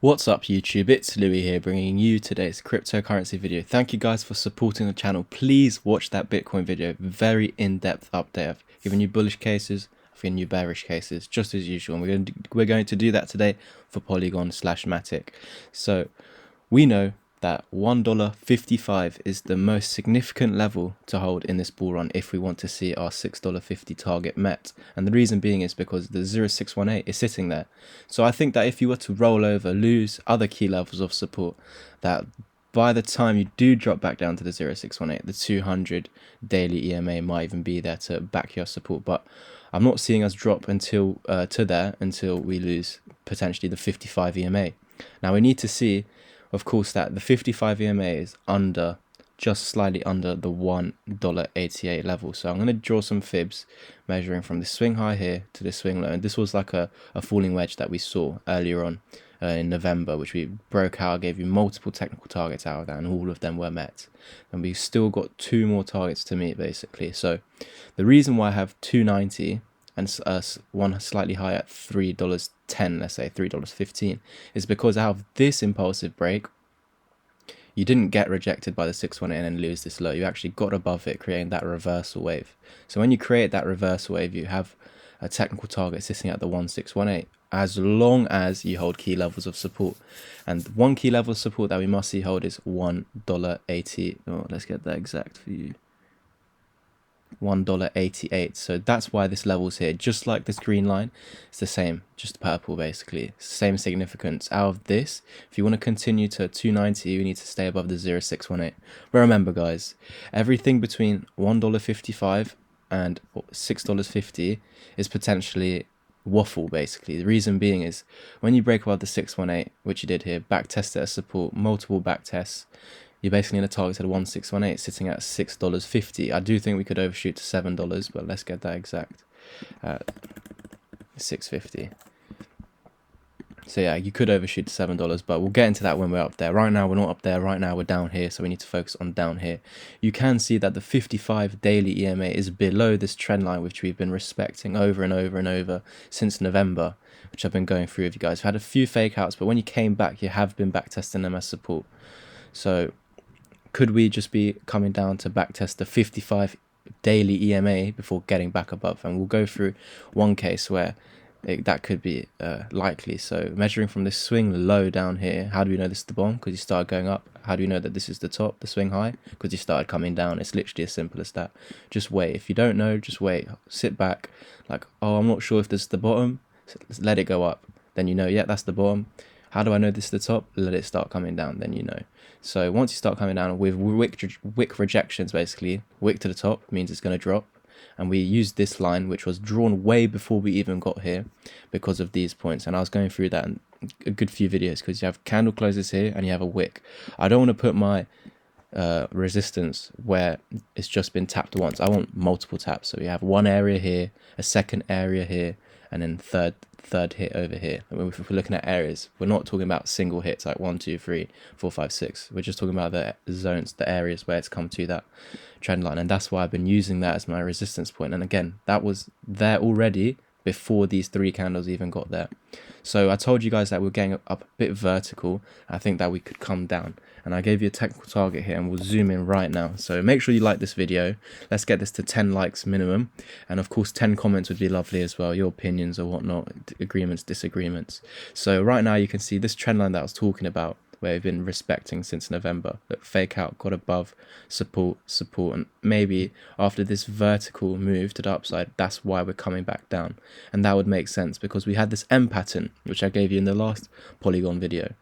What's up YouTube, it's Louis here bringing you today's cryptocurrency video. Thank you guys for supporting the channel. Please watch that Bitcoin video, very in-depth update. I've given you bullish cases, I've given you bearish cases, just as usual. And we're going to do that today for Polygon / Matic. So we know that $1.55 is the most significant level to hold in this bull run if we want to see our $6.50 target met. And the reason being is because the 0.618 is sitting there. So I think that if you were to roll over, lose other key levels of support, that by the time you do drop back down to the 0.618, the 200 daily EMA might even be there to back your support. But I'm not seeing us drop until until we lose potentially the 55 EMA. Now we need to see, of course, that the 55 EMA is just slightly under the $1.88 level. So I'm going to draw some fibs measuring from the swing high here to the swing low. And this was like a falling wedge that we saw earlier on in November, which we broke out, gave you multiple technical targets out of that, and all of them were met. And we've still got two more targets to meet, basically. So the reason why I have 290 and one slightly higher at $3.10, let's say $3.15, is because out of this impulsive break, you didn't get rejected by the 618 and lose this low. You actually got above it, creating that reversal wave. So when you create that reversal wave, you have a technical target sitting at the 1618, as long as you hold key levels of support. And one key level of support that we must see hold is $1.80. Oh, let's get that exact for you. $1.88. So that's why this level's here, just like this green line. It's the same, just purple basically, same significance. Out of this, if you want to continue to 290, you need to stay above the 0.618. But remember guys, everything between $1.55 and $6.50 is potentially waffle basically. The reason being is when you break above the 618, which you did here, back test it as support, multiple back tests, you're basically in a target at 1618 sitting at $6.50. I do think we could overshoot to $7, but let's get that exact. 650. So yeah, you could overshoot to $7, but we'll get into that when we're up there. Right now we're not up there, right now we're down here, so we need to focus on down here. You can see that the 55 daily EMA is below this trend line, which we've been respecting over and over and over since November, which I've been going through with you guys. We've had a few fake outs, but when you came back, you have been back testing them as support. So could we just be coming down to backtest the 55 daily EMA before getting back above? And we'll go through one case where that could be likely. So measuring from this swing low down here, how do we know this is the bottom? Because you started going up. How do we know that this is the top, the swing high? Because you started coming down. It's literally as simple as that. Just wait. If you don't know, just wait. Sit back. Like, oh, I'm not sure if this is the bottom. So let it go up. Then you know, yeah, that's the bottom. How do I know this is the top? Let it start coming down, then you know. So once you start coming down with wick rejections, basically, wick to the top means it's going to drop. And we used this line, which was drawn way before we even got here because of these points. And I was going through that in a good few videos because you have candle closes here and you have a wick. I don't want to put my resistance where it's just been tapped once. I want multiple taps. So we have one area here, a second area here, and then third hit over here. And if we're looking at areas, we're not talking about single hits like 1, 2, 3, 4, 5, 6. We're just talking about the zones, the areas where it's come to that trend line. And that's why I've been using that as my resistance point. And again, that was there already before these three candles even got there. So I told you guys that we're getting up a bit vertical. I think that we could come down, and I gave you a technical target here, and we'll zoom in right now. So make sure you like this video. Let's get this to 10 likes minimum, and of course 10 comments would be lovely as well, your opinions or whatnot, agreements, disagreements. So right now you can see this trend line that I was talking about, where we've been respecting since November. Look, fake out, got above, support, and maybe after this vertical move to the upside, that's why we're coming back down. And that would make sense because we had this M pattern, which I gave you in the last Polygon video.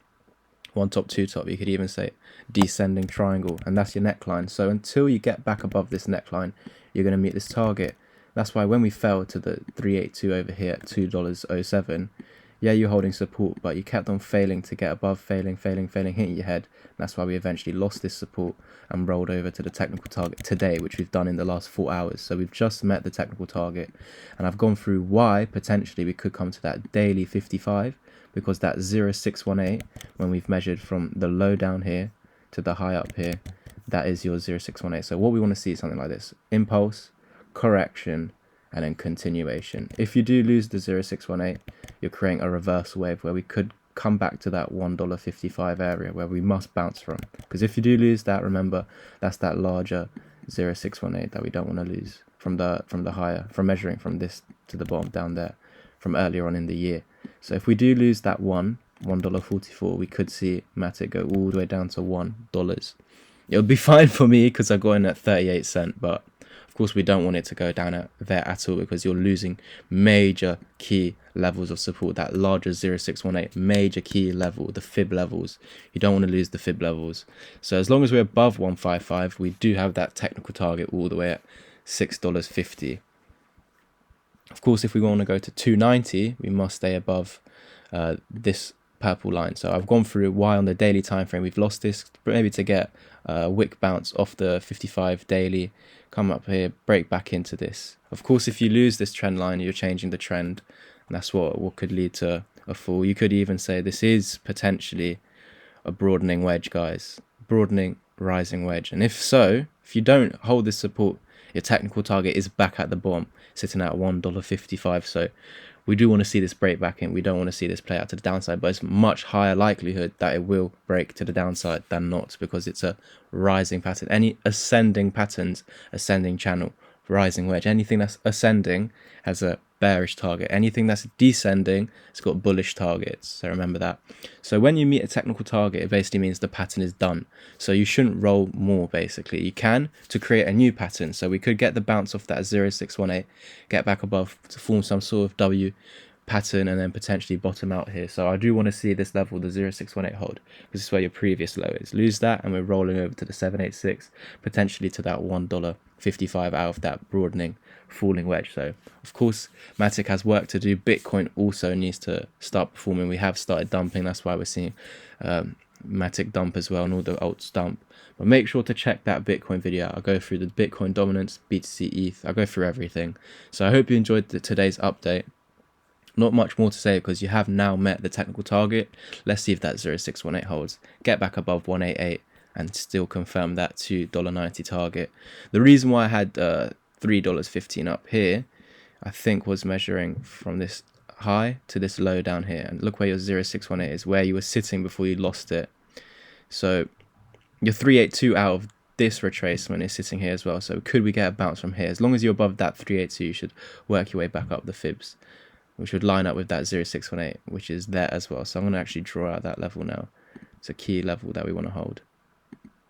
One top, two top, you could even say descending triangle, and that's your neckline. So until you get back above this neckline, you're going to meet this target. That's why when we fell to the 382 over here at $2.07, yeah, you're holding support, but you kept on failing to get above, failing, hitting your head. And that's why we eventually lost this support and rolled over to the technical target today, which we've done in the last 4 hours. So we've just met the technical target, and I've gone through why potentially we could come to that daily 55, because that 0.618, when we've measured from the low down here to the high up here, that is your 0.618. So what we want to see is something like this: impulse, correction, and then continuation. If you do lose the 0.618, you're creating a reversal wave where we could come back to that $1.55 area where we must bounce from, because if you do lose that, remember that's that larger 0.618 that we don't want to lose from the higher, from measuring from this to the bottom down there from earlier on in the year. So if we do lose that $1.44, we could see Matic go all the way down to $1. It would be fine for me because I got in at 38 cents, but of course we don't want it to go down there at all, because you're losing major key levels of support. That larger 0.618 major key level, the fib levels, you don't want to lose the fib levels. So as long as we're above 155, we do have that technical target all the way at $6.50. Of course, if we want to go to 290, we must stay above this purple line. So I've gone through why on the daily time frame we've lost this, maybe to get a wick bounce off the 55 daily, come up here, break back into this. Of course, if you lose this trend line, you're changing the trend, and that's what could lead to a fall. You could even say this is potentially a broadening wedge, guys, broadening rising wedge. And if so, if you don't hold this support, your technical target is back at the bottom, sitting at $1.55. So we do want to see this break back in. We don't want to see this play out to the downside, but it's much higher likelihood that it will break to the downside than not, because it's a rising pattern. Any ascending patterns, ascending channel, rising wedge, anything that's ascending has a bearish target. Anything that's descending, it's got bullish targets. So remember that. So when you meet a technical target, it basically means the pattern is done. So you shouldn't roll more, basically. You can to create a new pattern. So we could get the bounce off that 0.618, get back above to form some sort of W pattern, and then potentially bottom out here. So I do want to see this level, the 0.618 hold, because this is where your previous low is. Lose that, and we're rolling over to the 786, potentially to that $1.55 out of that broadening falling wedge. So of course Matic has work to do. Bitcoin also needs to start performing. We have started dumping, that's why we're seeing Matic dump as well, and all the alts dump. But make sure to check that Bitcoin video. I'll go through the Bitcoin dominance, BTC, ETH, I'll go through everything. So I hope you enjoyed today's update. Not much more to say, because you have now met the technical target. Let's see if that 0.618 holds. Get back above 188 and still confirm that $2.90 target. The reason why I had $3.15 up here, I think, was measuring from this high to this low down here. And look where your 0.618 is, where you were sitting before you lost it. So your 382 out of this retracement is sitting here as well. So could we get a bounce from here? As long as you're above that 382, you should work your way back up the fibs, which would line up with that 0.618, which is there as well. So I'm going to actually draw out that level now. It's a key level that we want to hold.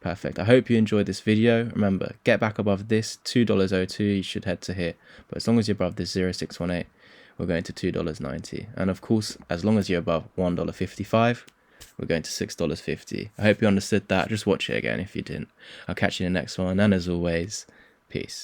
Perfect. I hope you enjoyed this video. Remember, get back above this $2.02, you should head to here. But as long as you're above this 0.618, we're going to $2.90. And of course, as long as you're above $1.55, we're going to $6.50. I hope you understood that. Just watch it again if you didn't. I'll catch you in the next one. And as always, peace.